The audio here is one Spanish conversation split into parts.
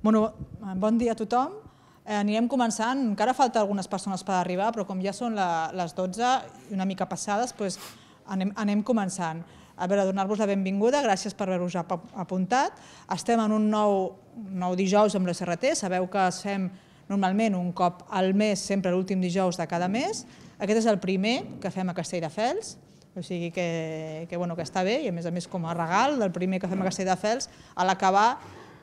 Bon dia a tothom. Anirem començant. Encara falta algunes persones per arribar, però com ja són les 12 i una mica passades, anem començant. A veure, donar-vos la benvinguda, gràcies per haver-vos apuntat. Estem en un nou dijous amb l'SRT. Sabeu que es fem normalment un cop al mes, sempre l'últim dijous de cada mes. Aquest és el primer que fem a Castelldefels, o sigui que està bé, i a més com a regal del primer que fem a Castelldefels, a l'acabar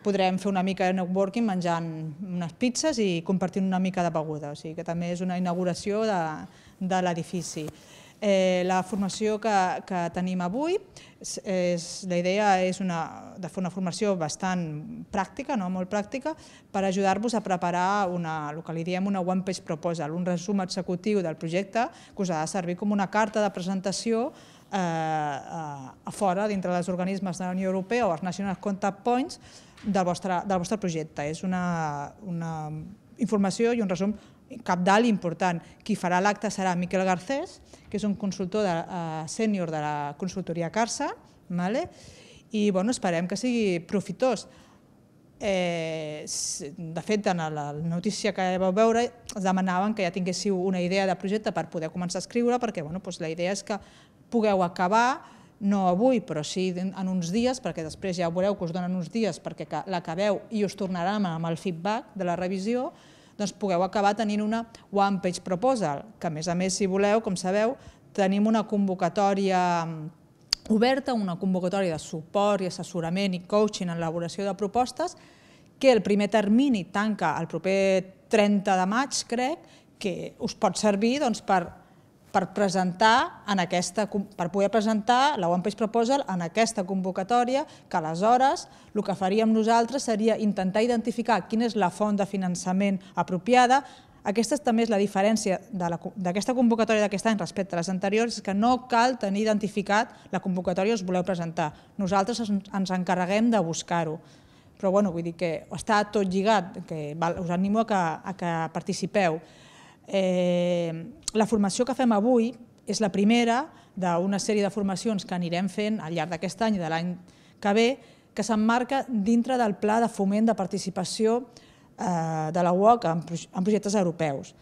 podrem fer una mica de networking menjant unes pizzas i compartint una mica de beguda, o sigui que també és una inauguració de l'edifici. La formació que tenim avui, la idea és de fer una formació bastant pràctica, molt pràctica, per ajudar-vos a preparar el que li diem una One Page Proposal, un resum executiu del projecte que us ha de servir com una carta de presentació a fora, dintre dels organismes de la Unió Europea o els National Contact Points del vostre projecte. És una informació i un resum cabdal i important. Qui farà l'acte serà Miquel Garcés, que és un consultor sènior de la consultoria Carsa, i esperem que sigui profitós. De fet, en la notícia que vau veure, es demanaven que ja tinguéssiu una idea de projecte per poder començar a escriure, perquè la idea és que pugueu acabar, no avui, però sí en uns dies, perquè després ja veureu que us donen uns dies perquè l'acabeu i us tornaran amb el feedback de la revisió, doncs pugueu acabar tenint una One Page Proposal, que a més, si voleu, com sabeu, tenim una convocatòria oberta, una convocatòria de suport i assessorament i coaching en l'elaboració de propostes, que el primer termini tanca el proper 30 de maig, crec, que us pot servir per poder presentar la One Page Proposal en aquesta convocatòria, que aleshores el que faríem nosaltres seria intentar identificar quina és la font de finançament apropiada. Aquesta també és la diferència d'aquesta convocatòria d'aquest any respecte a les anteriors, és que no cal tenir identificat la convocatòria que us voleu presentar. Nosaltres ens encarreguem de buscar-ho. Però vull dir que està tot lligat, que us animo a que participeu. La formació que fem avui és la primera d'una sèrie de formacions que anirem fent al llarg d'aquest any i de l'any que ve, que s'emmarca dintre del Pla de Foment de Participació de la UOC en projectes europeus.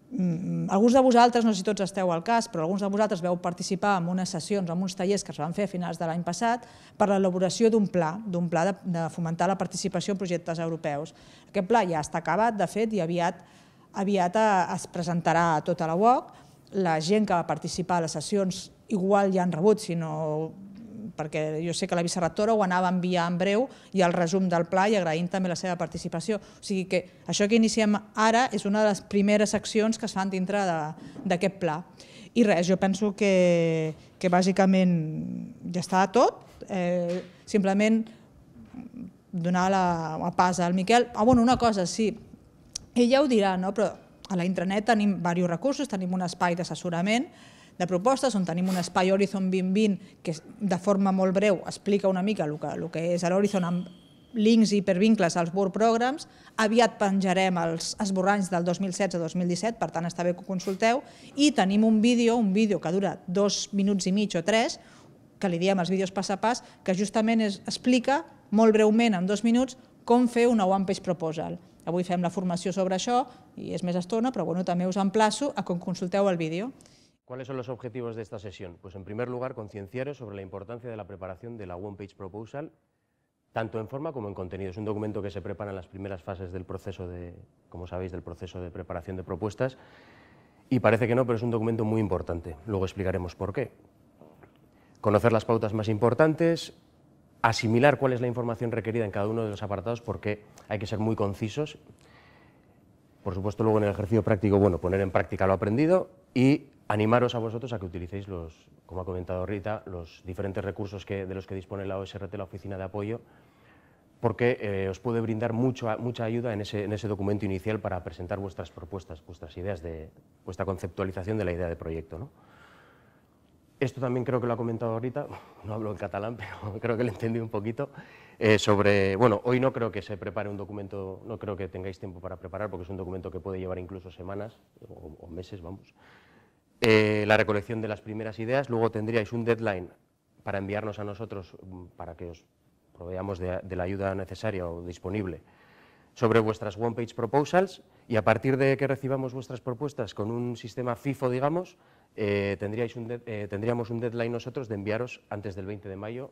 Alguns de vosaltres, no sé si tots esteu al cas, però alguns de vosaltres veu participar en unes sessions, en uns tallers que es van fer a finals de l'any passat per l'elaboració d'un pla de fomentar la participació en projectes europeus. Aquest pla ja està acabat, de fet, i aviat es presentarà a tota la UOC. La gent que va participar a les sessions igual ja han rebut, perquè jo sé que la vicerectora ho anava a enviar en breu i el resum del pla, i agraïm també la seva participació. O sigui que això que iniciem ara és una de les primeres accions que es fan dintre d'aquest pla. I res, jo penso que bàsicament ja està tot. Simplement donar la pas al Miquel. Una cosa, sí, ell ja ho dirà, però a la intranet tenim diversos recursos, tenim un espai d'assessorament de propostes, on tenim un espai Horizon 2020 que de forma molt breu explica una mica el que és l'Horizon amb links i hipervincles als Work Programs. Aviat penjarem els esborranys del 2016-2017, per tant està bé que ho consulteu, i tenim un vídeo que dura 2 minuts i mig o 3, que li diem els vídeos pas a pas, que justament explica molt breument, en 2 minuts, com fer una One Page Proposal. Avui fem la formació sobre això i és més estona, però també us emplaço a que consulteu el vídeo. ¿Cuáles son los objetivos de esta sesión? Pues en primer lugar, concienciaros sobre la importancia de la preparación de la One Page Proposal, tanto en forma como en contenido. Es un documento que se prepara en las primeras fases del proceso como sabéis, del proceso de preparación de propuestas, y parece que no, pero es un documento muy importante. Luego explicaremos por qué. Conocer las pautas más importantes, asimilar cuál es la información requerida en cada uno de los apartados, porque hay que ser muy concisos. Por supuesto, luego en el ejercicio práctico, poner en práctica lo aprendido y animaros a vosotros a que utilicéis, como ha comentado Rita, los diferentes recursos de los que dispone la OSRT, la Oficina de Apoyo, porque os puede brindar mucha ayuda en ese documento inicial para presentar vuestras propuestas, vuestras ideas, vuestra conceptualización de la idea de proyecto, Esto también creo que lo ha comentado Rita, no hablo en catalán, pero creo que lo entendí un poquito, hoy no creo que se prepare un documento, no creo que tengáis tiempo para preparar, porque es un documento que puede llevar incluso semanas o meses, la recolección de las primeras ideas. Luego tendríais un deadline para enviarnos a nosotros, para que os proveamos de la ayuda necesaria o disponible sobre vuestras One Page Proposals, y a partir de que recibamos vuestras propuestas con un sistema FIFO, digamos, tendríamos un deadline nosotros de enviaros antes del 20 de mayo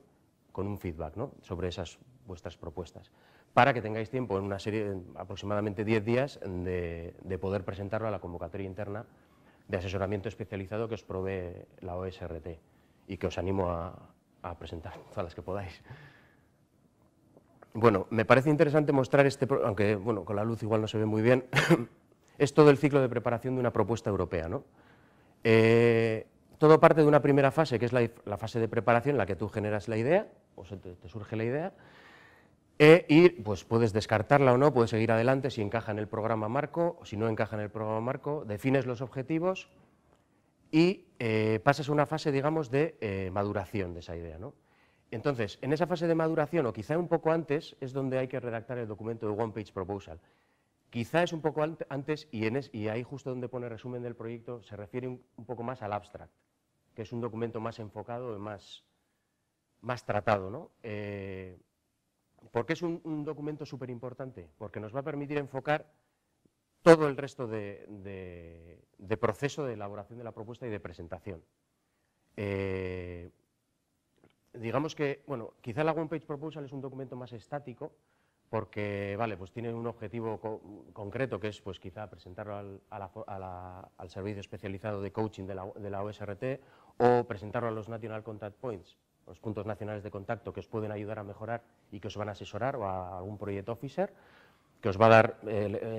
con un feedback, ¿no?, sobre esas vuestras propuestas, para que tengáis tiempo en una serie, aproximadamente 10 días, de poder presentarlo a la convocatoria interna de asesoramiento especializado que os provee la OSRT y que os animo a presentar todas las que podáis. Bueno, me parece interesante mostrar aunque bueno, con la luz igual no se ve muy bien, es todo el ciclo de preparación de una propuesta europea, ¿no? Todo parte de una primera fase, que es la fase de preparación en la que tú generas la idea, o se te surge la idea, y pues puedes descartarla o no, puedes seguir adelante si encaja en el programa marco, o si no encaja en el programa marco, defines los objetivos y pasas a una fase, digamos, de maduración de esa idea, ¿no? Entonces, en esa fase de maduración, o quizá un poco antes, es donde hay que redactar el documento de One Page Proposal. Quizá es un poco antes, y ahí justo donde pone resumen del proyecto, se refiere un poco más al abstract, que es un documento más enfocado y más tratado, ¿no? ¿Por qué es un documento súper importante? Porque nos va a permitir enfocar todo el resto de proceso de elaboración de la propuesta y de presentación. Digamos que, bueno, quizá la One Page Proposal es un documento más estático, porque, vale, pues tiene un objetivo concreto, que es, pues, quizá presentarlo al servicio especializado de coaching de la OSRT, o presentarlo a los National Contact Points, los puntos nacionales de contacto que os pueden ayudar a mejorar y que os van a asesorar, o a algún Project Officer, que os va a dar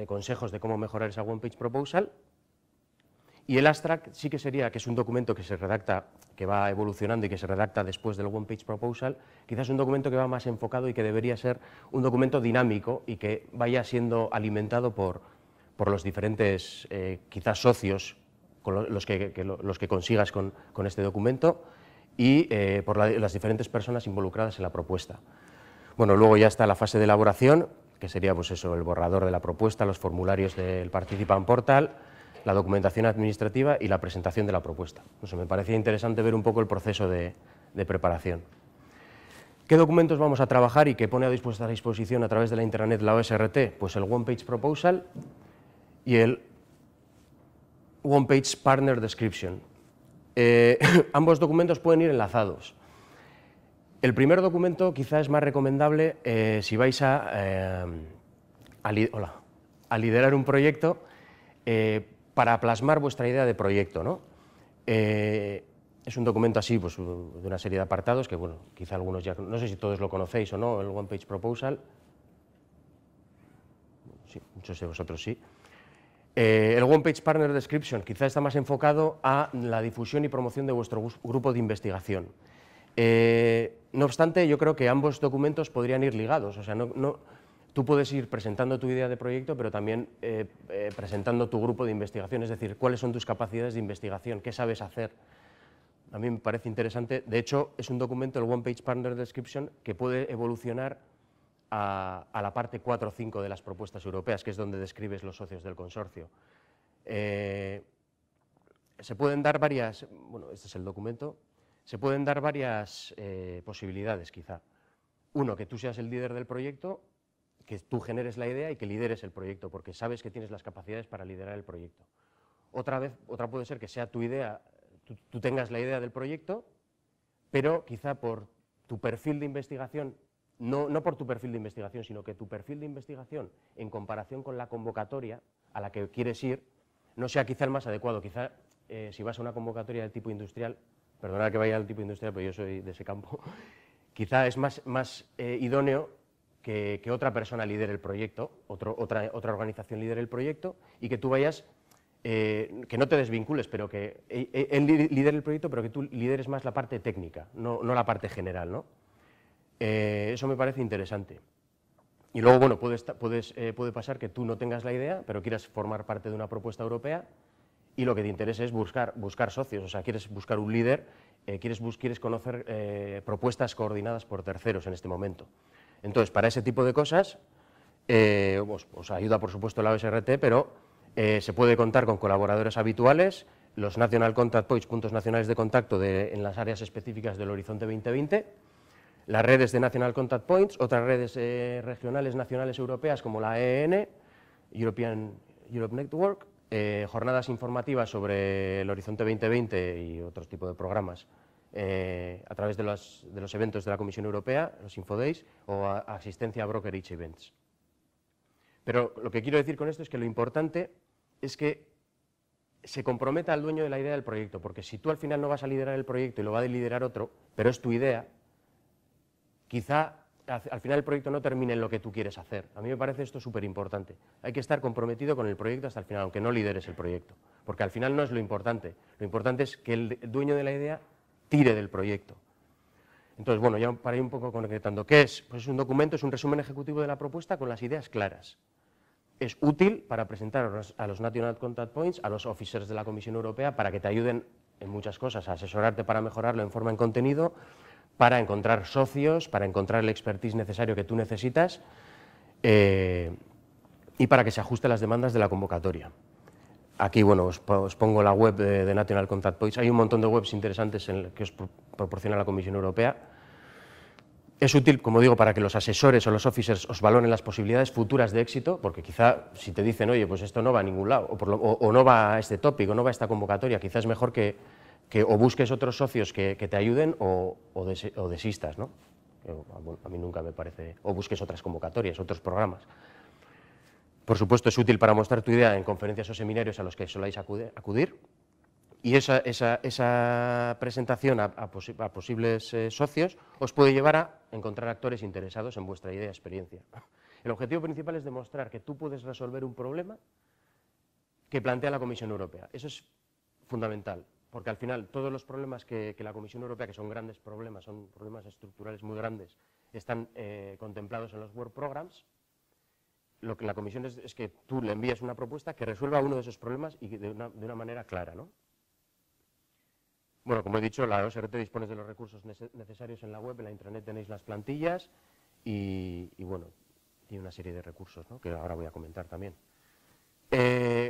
consejos de cómo mejorar esa One Page Proposal. Y el abstract sí que sería, que es un documento que se redacta, que va evolucionando y que se redacta después del One Page Proposal, quizás un documento que va más enfocado y que debería ser un documento dinámico y que vaya siendo alimentado por los diferentes, quizás socios, con los que consigas con este documento, y por las diferentes personas involucradas en la propuesta. Bueno, luego ya está la fase de elaboración, que sería, pues eso, el borrador de la propuesta, los formularios del Participant Portal, la documentación administrativa y la presentación de la propuesta. No sé, me parecía interesante ver un poco el proceso de preparación. ¿Qué documentos vamos a trabajar y que pone a vuestra disposición a través de la intranet la OSRT? Pues el One Page Proposal y el One Page Partner Description. Ambos documentos pueden ir enlazados. El primer documento quizá es más recomendable si vais a liderar un proyecto, para plasmar vuestra idea de proyecto, ¿no? Es un documento así, pues, de una serie de apartados que, bueno, quizá algunos ya, no sé si todos lo conocéis o no, el One Page Proposal. Sí, muchos de vosotros sí. El One Page Partner Description quizá está más enfocado a la difusión y promoción de vuestro grupo de investigación. No obstante, yo creo que ambos documentos podrían ir ligados, o sea, tú puedes ir presentando tu idea de proyecto, pero también presentando tu grupo de investigación, es decir, cuáles son tus capacidades de investigación, qué sabes hacer. A mí me parece interesante. De hecho, es un documento, el One Page Partner Description, que puede evolucionar a la parte 4 o 5 de las propuestas europeas, que es donde describes los socios del consorcio. Se pueden dar varias, bueno, este es el documento, se pueden dar varias posibilidades, quizá. Uno, que tú seas el líder del proyecto, que tú generes la idea y que lideres el proyecto, porque sabes que tienes las capacidades para liderar el proyecto. Otra puede ser que sea tu idea, tú tengas la idea del proyecto, pero quizá por tu perfil de investigación, no por tu perfil de investigación, sino que tu perfil de investigación en comparación con la convocatoria a la que quieres ir, no sea quizá el más adecuado. Quizá si vas a una convocatoria del tipo industrial, perdonad que vaya al tipo industrial, pero yo soy de ese campo, quizá es más idóneo que otra persona lidere el proyecto, otra organización lidere el proyecto, y que tú vayas, que no te desvincules, pero que él lidere el proyecto, pero que tú lideres más la parte técnica, no la parte general, ¿no? Eso me parece interesante. Y luego, bueno, puede pasar que tú no tengas la idea, pero quieras formar parte de una propuesta europea, y lo que te interesa es buscar socios, o sea, quieres buscar un líder, quieres conocer propuestas coordinadas por terceros en este momento. Entonces, para ese tipo de cosas, os ayuda, por supuesto, la OSRT, pero se puede contar con colaboradores habituales, los National Contact Points, puntos nacionales de contacto en las áreas específicas del Horizonte 2020, las redes de National Contact Points, otras redes regionales, nacionales, europeas, como la EEN, Europe Network, jornadas informativas sobre el Horizonte 2020 y otros tipos de programas a través de los eventos de la Comisión Europea, los Infodays, o asistencia a Brokerage Events. Pero lo que quiero decir con esto es que lo importante es que se comprometa al dueño de la idea del proyecto, porque si tú al final no vas a liderar el proyecto y lo va a liderar otro, pero es tu idea, quizá al final el proyecto no termine en lo que tú quieres hacer. A mí me parece esto súper importante. Hay que estar comprometido con el proyecto hasta el final, aunque no lideres el proyecto, porque al final no es lo importante. Lo importante es que el dueño de la idea tire del proyecto. Entonces, bueno, ya para ir un poco concretando, ¿qué es? Pues es un documento, es un resumen ejecutivo de la propuesta con las ideas claras. Es útil para presentar a los National Contact Points, a los officers de la Comisión Europea, para que te ayuden en muchas cosas, a asesorarte para mejorarlo en forma en contenido, para encontrar socios, para encontrar el expertise necesario que tú necesitas y para que se ajuste a las demandas de la convocatoria. Aquí, bueno, os pongo la web de National Contact Points. Hay un montón de webs interesantes que os proporciona la Comisión Europea. Es útil, como digo, para que los asesores o los officers os valoren las posibilidades futuras de éxito, porque quizá si te dicen, oye, pues esto no va a ningún lado, o no va a este tópico, no va a esta convocatoria, quizás es mejor que o busques otros socios que te ayuden o desistas, ¿no? Bueno, a mí nunca me parece, o busques otras convocatorias, otros programas. Por supuesto, es útil para mostrar tu idea en conferencias o seminarios a los que soláis acudir. Y esa presentación a posibles socios os puede llevar a encontrar actores interesados en vuestra idea y experiencia. El objetivo principal es demostrar que tú puedes resolver un problema que plantea la Comisión Europea. Eso es fundamental, porque al final todos los problemas que la Comisión Europea, que son grandes problemas, son problemas estructurales muy grandes, están contemplados en los Work Programs. Lo que la Comisión es que tú le envías una propuesta que resuelva uno de esos problemas y de una manera clara, ¿no? Bueno, como he dicho, la OSRT dispone de los recursos necesarios en la web, en la intranet tenéis las plantillas y bueno, tiene una serie de recursos, ¿no?, que ahora voy a comentar también.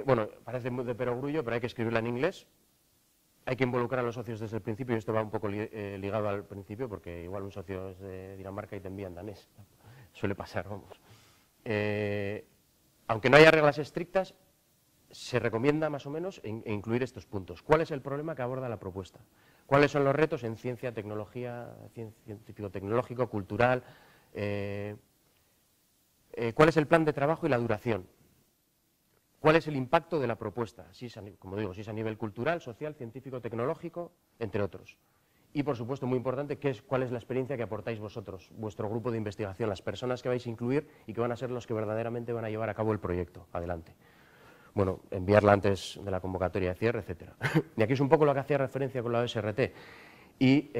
Bueno, parece de perogrullo, pero hay que escribirla en inglés. Hay que involucrar a los socios desde el principio, y esto va un poco ligado al principio, porque igual un socio es de Dinamarca y te envía en danés. Suele pasar, vamos. Aunque no haya reglas estrictas, se recomienda más o menos incluir estos puntos. ¿Cuál es el problema que aborda la propuesta? ¿Cuáles son los retos en ciencia, tecnología, científico-tecnológico, cultural? ¿Cuál es el plan de trabajo y la duración? ¿Cuál es el impacto de la propuesta? Como digo, si es a nivel cultural, social, científico, tecnológico, entre otros. Y, por supuesto, muy importante, ¿cuál es la experiencia que aportáis vosotros, vuestro grupo de investigación, las personas que vais a incluir y que van a ser los que verdaderamente van a llevar a cabo el proyecto adelante? Bueno, enviarla antes de la convocatoria de cierre, etcétera. Y aquí es un poco lo que hacía referencia con la OSRT. Y,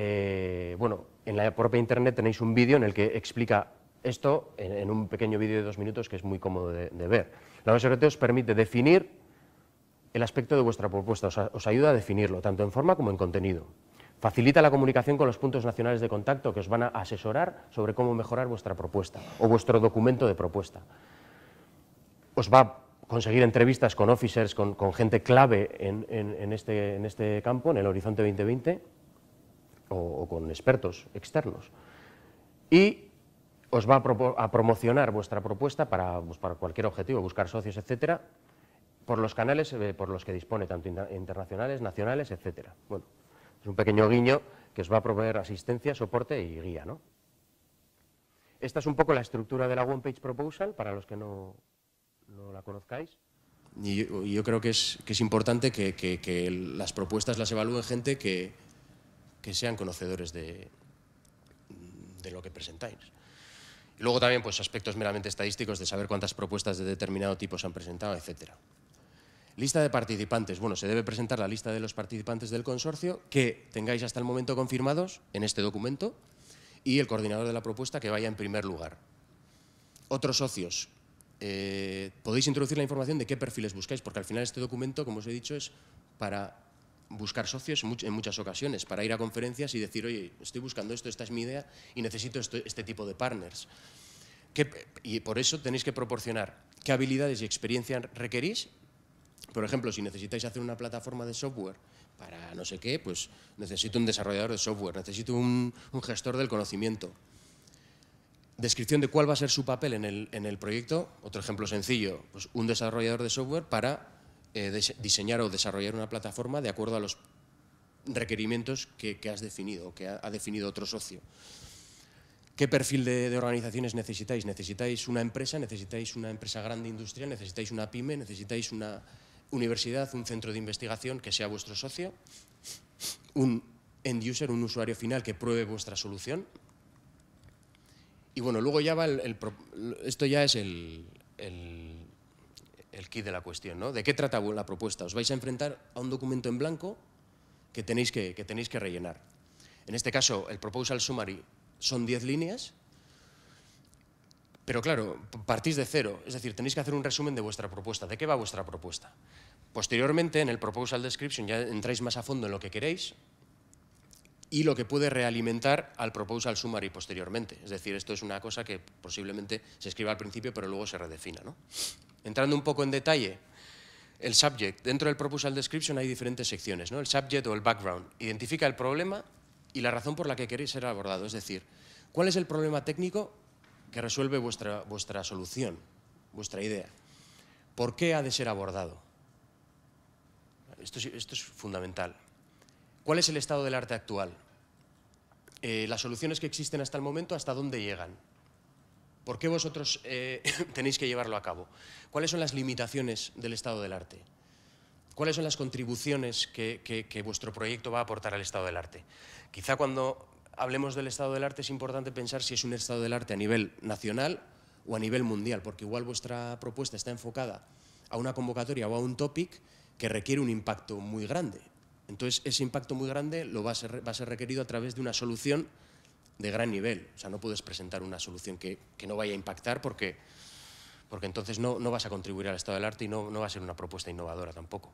bueno, en la propia Internet tenéis un vídeo en el que explica esto en un pequeño vídeo de 2 minutos que es muy cómodo de ver. La OSRT os permite definir el aspecto de vuestra propuesta, os ayuda a definirlo, tanto en forma como en contenido. Facilita la comunicación con los puntos nacionales de contacto que os van a asesorar sobre cómo mejorar vuestra propuesta o vuestro documento de propuesta. Os va a conseguir entrevistas con officers, con gente clave en este campo, en el Horizonte 2020, o con expertos externos. Y os va a promocionar vuestra propuesta para cualquier objetivo, buscar socios, etcétera, por los canales por los que dispone, tanto internacionales, nacionales, etcétera. Bueno, es un pequeño guiño que os va a proveer asistencia, soporte y guía, ¿no? Esta es un poco la estructura de la One Page Proposal, para los que no la conozcáis. Y yo creo que es importante que las propuestas las evalúen gente que sean conocedores de lo que presentáis. Y luego también pues, aspectos meramente estadísticos de saber cuántas propuestas de determinado tipo se han presentado, etcétera. Lista de participantes. Bueno, se debe presentar la lista de los participantes del consorcio que tengáis hasta el momento confirmados en este documento y el coordinador de la propuesta que vaya en primer lugar. Otros socios. Podéis introducir la información de qué perfiles buscáis, porque al final este documento, como os he dicho, es para buscar socios en muchas ocasiones, para ir a conferencias y decir, oye, estoy buscando esto, esta es mi idea y necesito este tipo de partners. Y por eso tenéis que proporcionar qué habilidades y experiencia requerís Por ejemplo, si necesitáis hacer una plataforma de software para no sé qué, pues necesito un desarrollador de software, necesito un gestor del conocimiento. Descripción de cuál va a ser su papel en el proyecto. Otro ejemplo sencillo, pues un desarrollador de software para diseñar o desarrollar una plataforma de acuerdo a los requerimientos que has definido o que ha definido otro socio. ¿Qué perfil de organizaciones necesitáis? ¿Necesitáis una empresa grande industrial? ¿Necesitáis una pyme? ¿Necesitáis una universidad, un centro de investigación que sea vuestro socio? ¿Un end user, un usuario final que pruebe vuestra solución? Y bueno, luego ya va esto ya es el key de la cuestión, ¿no? ¿De qué trata la propuesta? Os vais a enfrentar a un documento en blanco que tenéis que rellenar. En este caso, el Proposal Summary son 10 líneas, pero claro, partís de cero, es decir, tenéis que hacer un resumen de vuestra propuesta. ¿De qué va vuestra propuesta? Posteriormente, en el Proposal Description ya entráis más a fondo en lo que queréis y lo que puede realimentar al Proposal Summary posteriormente. Es decir, esto es una cosa que posiblemente se escriba al principio, pero luego se redefina, ¿no? Entrando un poco en detalle, el subject. Dentro del Proposal Description hay diferentes secciones, ¿no? El subject o el background. Identifica el problema y la razón por la que queréis ser abordado. Es decir, ¿cuál es el problema técnico que resuelve vuestra solución, vuestra idea? ¿Por qué ha de ser abordado? Esto es fundamental. ¿Cuál es el estado del arte actual? Las soluciones que existen hasta el momento, ¿hasta dónde llegan? ¿Por qué vosotros tenéis que llevarlo a cabo? ¿Cuáles son las limitaciones del estado del arte? ¿Cuáles son las contribuciones que vuestro proyecto va a aportar al estado del arte? Quizá cuando hablemos del estado del arte es importante pensar si es un estado del arte a nivel nacional o a nivel mundial, porque igual vuestra propuesta está enfocada a una convocatoria o a un topic que requiere un impacto muy grande. Entonces, ese impacto muy grande va a ser requerido a través de una solución de gran nivel. O sea, no puedes presentar una solución que no vaya a impactar porque entonces no vas a contribuir al estado del arte y no va a ser una propuesta innovadora tampoco.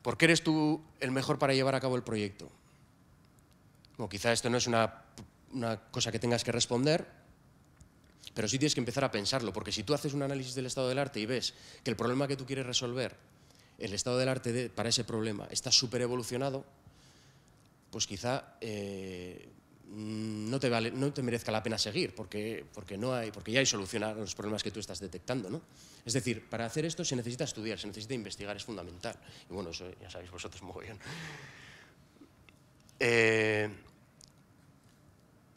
¿Por qué eres tú el mejor para llevar a cabo el proyecto? Bueno, quizá esto no es una cosa que tengas que responder, pero sí tienes que empezar a pensarlo, porque si tú haces un análisis del estado del arte y ves que el problema que tú quieres resolver, el estado del arte para ese problema está súper evolucionado, pues quizá no te merezca la pena seguir, porque ya hay solución a los problemas que tú estás detectando, ¿no? Es decir, para hacer esto se necesita estudiar, se necesita investigar, es fundamental. Y bueno, eso ya sabéis vosotros mogollón.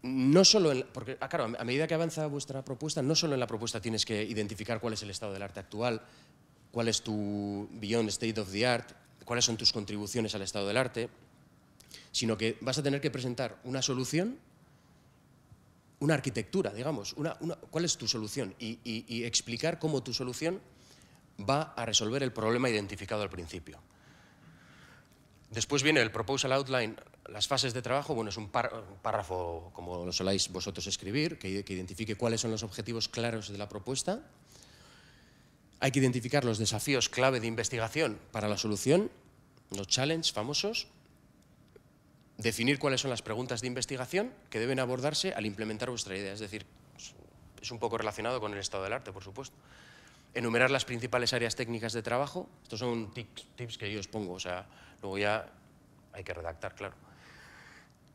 No solo porque, claro, a medida que avanza vuestra propuesta, no solo en la propuesta tienes que identificar cuál es el estado del arte actual, cuál es tu beyond state of the art, cuáles son tus contribuciones al estado del arte, sino que vas a tener que presentar una solución, una arquitectura, digamos, cuál es tu solución y explicar cómo tu solución va a resolver el problema identificado al principio. Después viene el Proposal Outline, las fases de trabajo. Bueno, es un párrafo, como lo soláis vosotros escribir, que identifique cuáles son los objetivos claros de la propuesta. Hay que identificar los desafíos clave de investigación para la solución, los challenges famosos. Definir cuáles son las preguntas de investigación que deben abordarse al implementar vuestra idea. Es decir, es un poco relacionado con el estado del arte, por supuesto. Enumerar las principales áreas técnicas de trabajo. Estos son tips que yo os pongo, o sea, luego ya hay que redactar, claro.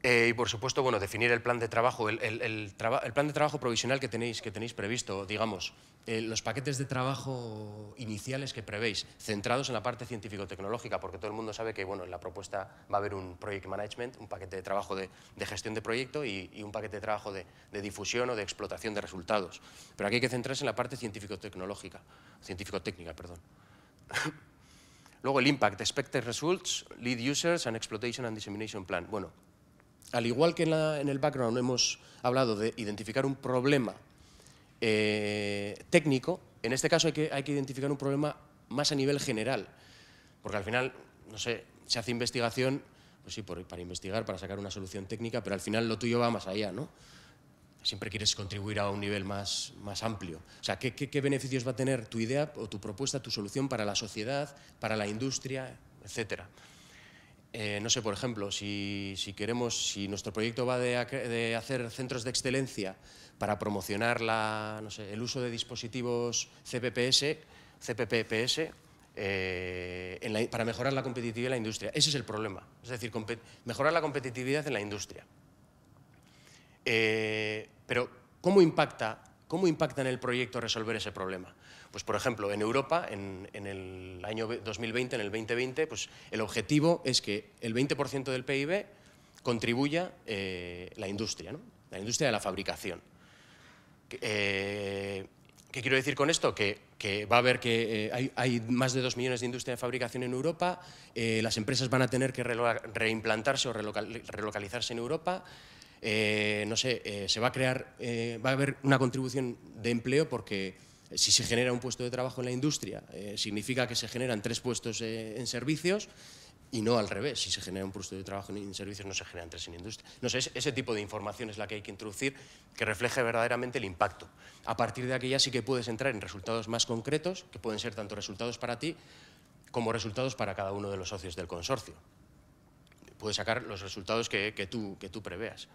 Y por supuesto, bueno, definir el plan de trabajo, el plan de trabajo provisional que tenéis previsto, digamos, los paquetes de trabajo iniciales que prevéis, centrados en la parte científico-tecnológica, porque todo el mundo sabe que, bueno, en la propuesta va a haber un project management, un paquete de trabajo de gestión de proyecto y un paquete de trabajo de difusión o de explotación de resultados. Pero aquí hay que centrarse en la parte científico-técnica, perdón. Luego el impact, expected results, lead users and exploitation and dissemination plan. Bueno, al igual que en el background hemos hablado de identificar un problema técnico, en este caso hay que identificar un problema más a nivel general, porque al final, no sé, se hace investigación, pues sí, para investigar, para sacar una solución técnica, pero al final lo tuyo va más allá, ¿no? Siempre quieres contribuir a un nivel más amplio. O sea, ¿qué beneficios va a tener tu idea o tu propuesta, tu solución para la sociedad, para la industria, etcétera? No sé, por ejemplo, si nuestro proyecto va de hacer centros de excelencia para promocionar el uso de dispositivos CPPS, CPPPS, para mejorar la competitividad de la industria. Ese es el problema, es decir, mejorar la competitividad en la industria. Pero, ¿cómo impacta en el proyecto resolver ese problema? Pues, por ejemplo, en Europa, en el año 2020, en el 2020, pues, el objetivo es que el 20% del PIB contribuya la industria, ¿no? La industria de la fabricación. ¿Qué quiero decir con esto? Que va a haber hay más de 2 millones de industria de fabricación en Europa, las empresas van a tener que reimplantarse o relocalizarse en Europa. No sé, va a haber una contribución de empleo porque si se genera un puesto de trabajo en la industria, significa que se generan 3 puestos en servicios y no al revés. Si se genera un puesto de trabajo en servicios, no se generan 3 en industria. No sé, ese tipo de información es la que hay que introducir, que refleje verdaderamente el impacto. A partir de aquí ya sí que puedes entrar en resultados más concretos, que pueden ser tanto resultados para ti como resultados para cada uno de los socios del consorcio. Puedes sacar los resultados que tú preveas.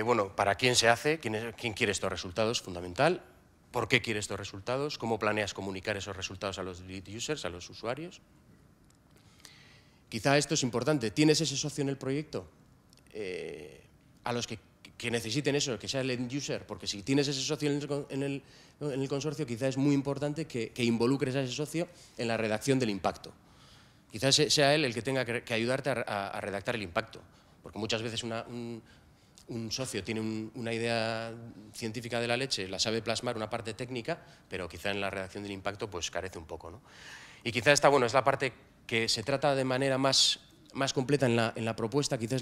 Bueno, ¿para quién se hace? ¿Quién quiere estos resultados? Fundamental. ¿Por qué quiere estos resultados? ¿Cómo planeas comunicar esos resultados a los lead users, a los usuarios? Quizá esto es importante. ¿Tienes ese socio en el proyecto? A los que necesiten eso, que sea el end user, porque si tienes ese socio en el consorcio, quizá es muy importante que involucres a ese socio en la redacción del impacto. Quizás sea él el que tenga que ayudarte a redactar el impacto, porque muchas veces un socio tiene una idea científica de la leche, la sabe plasmar, una parte técnica, pero quizá en la redacción del impacto pues carece un poco, ¿no? Y quizá esta, bueno, es la parte que se trata de manera más completa en la propuesta, quizás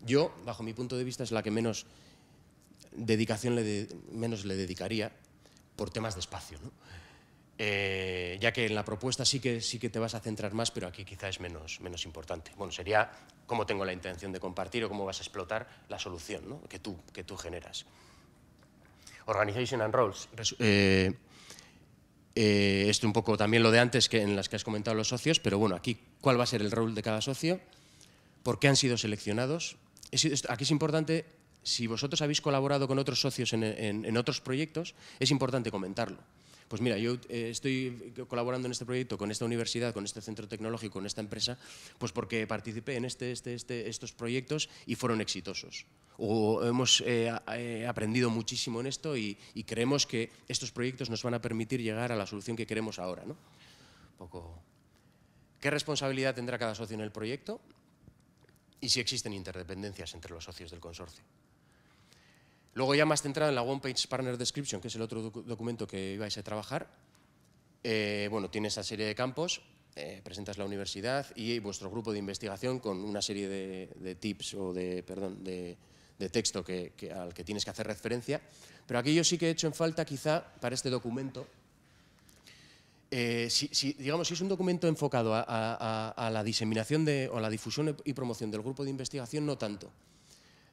yo, bajo mi punto de vista, es la que menos dedicación menos le dedicaría por temas de espacio, ¿no? Ya que en la propuesta sí que te vas a centrar más, pero aquí quizá es menos importante. Bueno, sería cómo tengo la intención de compartir o cómo vas a explotar la solución, ¿no? que tú generas. Organization and roles. Esto un poco también lo de antes en las que has comentado los socios, pero bueno, aquí, ¿cuál va a ser el rol de cada socio? ¿Por qué han sido seleccionados? Aquí es importante, si vosotros habéis colaborado con otros socios en otros proyectos, es importante comentarlo. Pues mira, yo estoy colaborando en este proyecto con esta universidad, con este centro tecnológico, con esta empresa, pues porque participé en estos proyectos y fueron exitosos. O hemos aprendido muchísimo en esto y creemos que estos proyectos nos van a permitir llegar a la solución que queremos ahora, ¿no? ¿Qué responsabilidad tendrá cada socio en el proyecto? Y si existen interdependencias entre los socios del consorcio. Luego, ya más centrado en la One Page Partner Description, que es el otro documento que ibais a trabajar, bueno, tiene esa serie de campos, presentas la universidad y vuestro grupo de investigación con una serie de tips o de texto al que tienes que hacer referencia. Pero aquí yo sí que he hecho en falta, quizá, para este documento, digamos, si es un documento enfocado a la diseminación o la difusión y promoción del grupo de investigación, no tanto.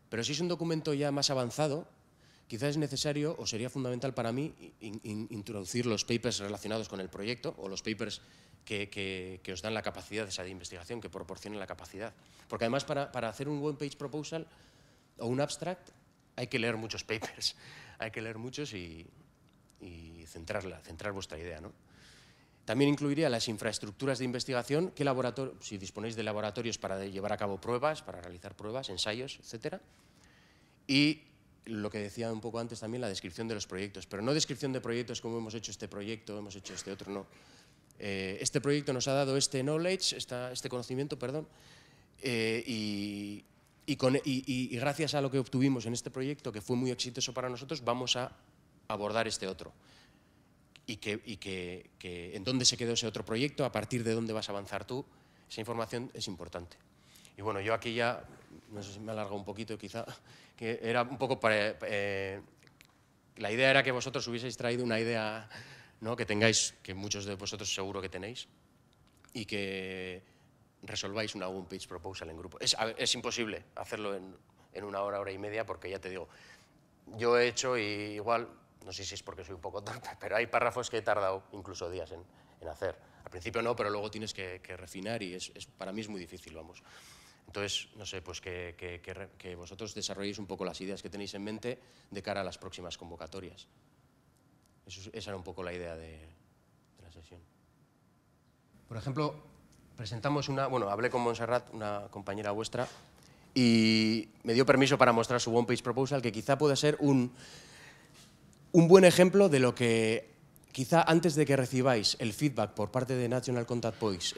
Pero si es un documento ya más avanzado, quizás es necesario o sería fundamental para mí introducir los papers relacionados con el proyecto o los papers que os dan la capacidad de esa investigación, que proporcionen la capacidad. Porque además para hacer un one page proposal o un abstract hay que leer muchos papers, hay que leer muchos y centrar vuestra idea, ¿no? También incluiría las infraestructuras de investigación, si disponéis de laboratorios para llevar a cabo pruebas, para realizar pruebas, ensayos, etc. Y lo que decía un poco antes también, la descripción de los proyectos. Pero no descripción de proyectos como hemos hecho este proyecto, hemos hecho este otro, no. Este proyecto nos ha dado este knowledge, este conocimiento, perdón, y gracias a lo que obtuvimos en este proyecto, que fue muy exitoso para nosotros, vamos a abordar este otro. Y en dónde se quedó ese otro proyecto, a partir de dónde vas a avanzar tú, esa información es importante. Y bueno, yo aquí ya, no sé si me alargo un poquito quizá, que era un poco para... la idea era que vosotros hubieseis traído una idea, ¿no?, que tengáis, que muchos de vosotros seguro que tenéis, y que resolváis una one page proposal en grupo. Es imposible hacerlo en una hora y media, porque ya te digo, yo he hecho y igual... No sé si es porque soy un poco tonta, pero hay párrafos que he tardado incluso días en hacer. Al principio no, pero luego tienes que refinar y para mí es muy difícil, vamos. Entonces, no sé, pues que vosotros desarrolléis un poco las ideas que tenéis en mente de cara a las próximas convocatorias. Esa era un poco la idea sesión. Por ejemplo, presentamos hablé con Montserrat, una compañera vuestra, y me dio permiso para mostrar su One Page Proposal, que quizá pueda ser un buen ejemplo de lo que, quizá antes de que recibáis el feedback por parte de National Contact Points,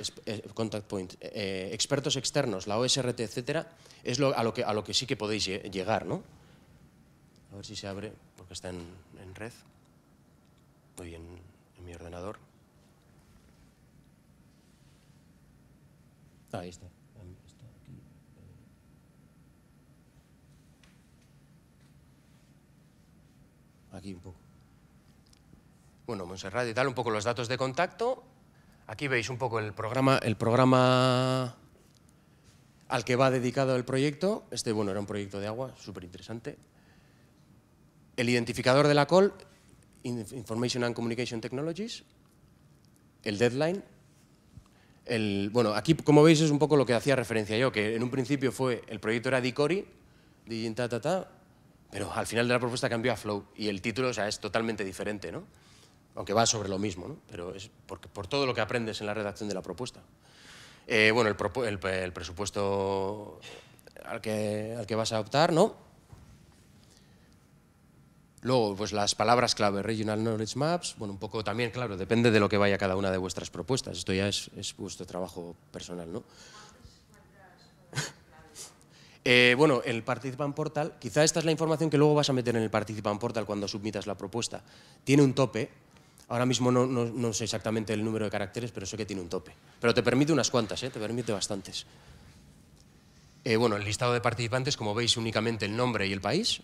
expertos externos, la OSRT, etcétera, es a lo que sí que podéis llegar, ¿no? A ver si se abre, porque está en red, estoy en mi ordenador. Ahí está. Aquí un poco. Bueno, Montserrat y tal, un poco los datos de contacto. Aquí veis un poco el programa al que va dedicado el proyecto. Este, bueno, era un proyecto de agua, súper interesante. El identificador de la call, Information and Communication Technologies. El deadline. Bueno, aquí, como veis, es un poco lo que hacía referencia yo, que en un principio el proyecto era DICORI, pero al final de la propuesta cambió a Flow y el título, o sea, es totalmente diferente, ¿no? Aunque va sobre lo mismo, ¿no? Pero es por todo lo que aprendes en la redacción de la propuesta. Bueno, el presupuesto al que vas a optar, ¿no? Luego, pues las palabras clave, Regional Knowledge Maps, bueno, un poco también, claro, depende de lo que vaya cada una de vuestras propuestas. Esto ya es vuestro trabajo personal, ¿no? Bueno, el Participant Portal, quizá esta es la información que luego vas a meter en el Participant Portal cuando submitas la propuesta. Tiene un tope, ahora mismo no sé exactamente el número de caracteres, pero sé que tiene un tope. Pero te permite unas cuantas, te permite bastantes. Bueno, el listado de participantes, como veis, únicamente el nombre y el país.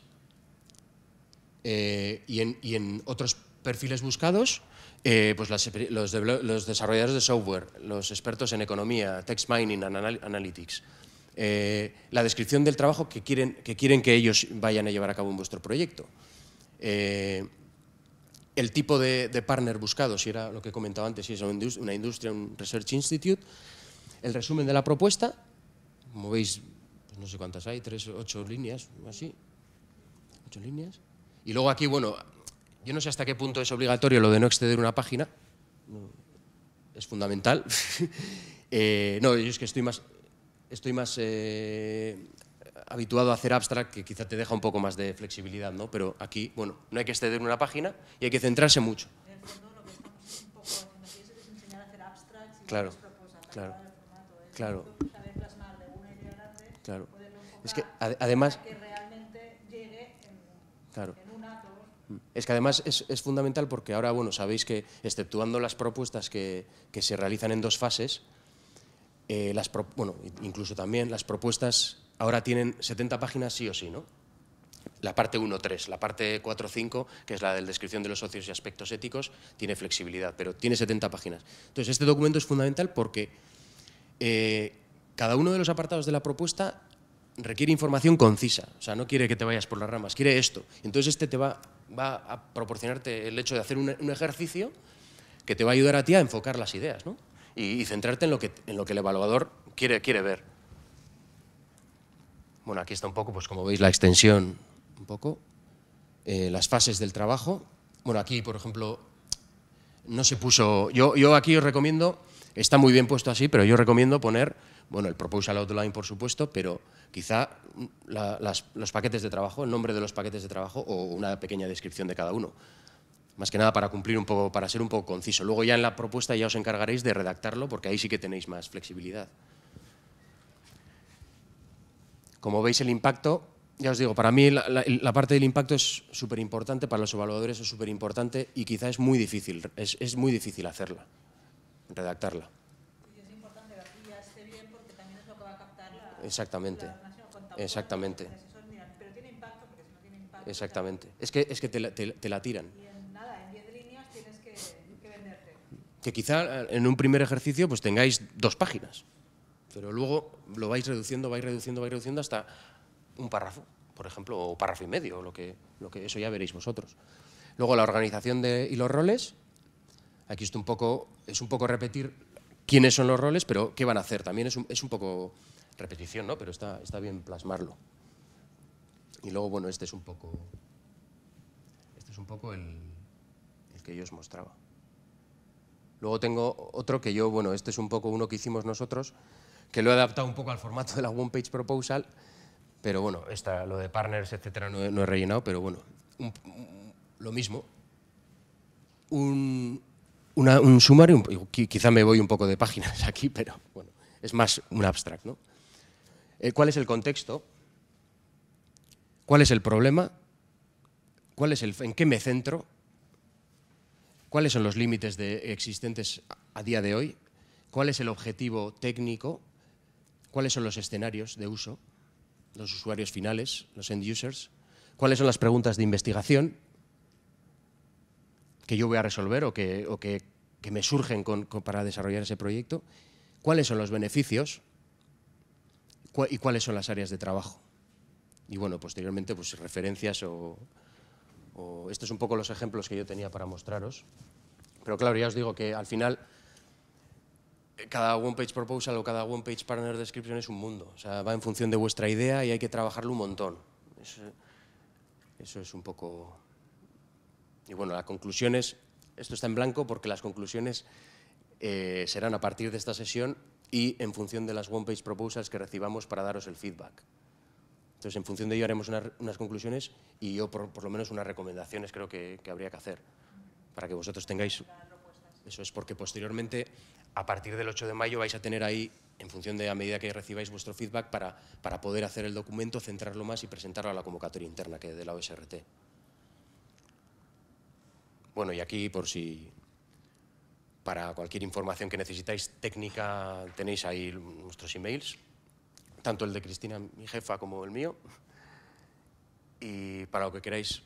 Y en otros perfiles buscados, pues los desarrolladores de software, los expertos en economía, text mining, analytics. La descripción del trabajo que quieren que ellos vayan a llevar a cabo en vuestro proyecto. El tipo de partner buscado, si era lo que he comentado antes, si es una industria, un research institute. El resumen de la propuesta, como veis, pues no sé cuántas hay, 8 líneas, así, 8 líneas. Y luego aquí, bueno, yo no sé hasta qué punto es obligatorio lo de no exceder una página, es fundamental. No, yo es que estoy más habituado a hacer abstract, que quizá te deja un poco más de flexibilidad, ¿no? Pero aquí, bueno, no hay que exceder una página y hay que centrarse mucho. En el fondo, lo que estamos un poco haciendo aquí es enseñar a hacer abstracts y Claro, proposar, claro, el formato, claro. saber plasmar de una idea grande, Claro. poderlo enfocar Es que además, para que realmente llegue claro. en un ato. Es que además es fundamental porque ahora, bueno, sabéis que, exceptuando las propuestas que se realizan en 2 fases, bueno, incluso también las propuestas ahora tienen 70 páginas sí o sí, ¿no? La parte 1-3, la parte 4-5, que es la de descripción de los socios y aspectos éticos, tiene flexibilidad, pero tiene 70 páginas. Entonces, este documento es fundamental porque cada uno de los apartados de la propuesta requiere información concisa, o sea, no quiere que te vayas por las ramas, quiere esto. Entonces, este te va a proporcionarte el hecho de hacer un ejercicio que te va a ayudar a ti a enfocar las ideas, ¿no? Y centrarte en lo que el evaluador quiere ver. Bueno, aquí está un poco, pues como veis, la extensión, un poco, las fases del trabajo. Bueno, aquí, por ejemplo, no se puso... Yo aquí os recomiendo, está muy bien puesto así, pero yo recomiendo poner, bueno, el proposal outline, por supuesto, pero quizá los paquetes de trabajo, el nombre de los paquetes de trabajo o una pequeña descripción de cada uno. Más que nada para cumplir un poco, para ser un poco conciso. Luego ya en la propuesta ya os encargaréis de redactarlo, porque ahí sí que tenéis más flexibilidad. Como veis, el impacto, ya os digo, para mí la parte del impacto es súper importante, para los evaluadores es súper importante y quizá es muy difícil, es muy difícil hacerla, redactarla. Y es importante que aquí ya esté bien porque también es lo que va a captar Exactamente. Exactamente. Pero tiene impacto porque si no tiene impacto... Exactamente. Es que te la tiran. Y en 10 líneas tienes que venderte. Que quizá en un primer ejercicio pues tengáis 2 páginas, pero luego lo vais reduciendo hasta un párrafo, por ejemplo, o párrafo y medio, lo que eso ya veréis vosotros. Luego la organización y los roles, aquí es un poco repetir quiénes son los roles, pero qué van a hacer, también es un poco repetición, ¿no? Pero está bien plasmarlo. Y luego, bueno, este es un poco el que yo os mostraba. Luego tengo otro que yo, bueno, este es un poco uno que hicimos nosotros, que lo he adaptado un poco al formato de la One Page Proposal, pero bueno, lo de partners, etcétera, no he rellenado, pero bueno, lo mismo. Un sumario, quizá me voy un poco de páginas aquí, pero bueno, es más un abstract, ¿no? ¿Cuál es el contexto? ¿Cuál es el problema? ¿En qué me centro? ¿Cuáles son los límites existentes a día de hoy? ¿Cuál es el objetivo técnico? ¿Cuáles son los escenarios de uso? Los usuarios finales, los end users. ¿Cuáles son las preguntas de investigación que yo voy a resolver o que me surgen para desarrollar ese proyecto? ¿Cuáles son los beneficios? ¿Y cuáles son las áreas de trabajo? Y bueno, posteriormente, pues referencias estos son un poco los ejemplos que yo tenía para mostraros. Pero claro, ya os digo que al final cada One Page Proposal o cada One Page Partner Description es un mundo. O sea, va en función de vuestra idea y hay que trabajarlo un montón. Eso es un poco... Y bueno, las conclusiones, esto está en blanco porque las conclusiones serán a partir de esta sesión y en función de las One Page Proposals que recibamos para daros el feedback. Entonces, en función de ello haremos unas conclusiones y yo por lo menos unas recomendaciones creo que habría que hacer para que vosotros tengáis... Eso es porque posteriormente, a partir del 8 de mayo, vais a tener ahí, en función de a medida que recibáis vuestro feedback, para poder hacer el documento, centrarlo más y presentarlo a la convocatoria interna que de la OSRT. Bueno, y aquí, para cualquier información que necesitáis técnica, tenéis ahí nuestros emails, tanto el de Cristina, mi jefa, como el mío. Y para lo que queráis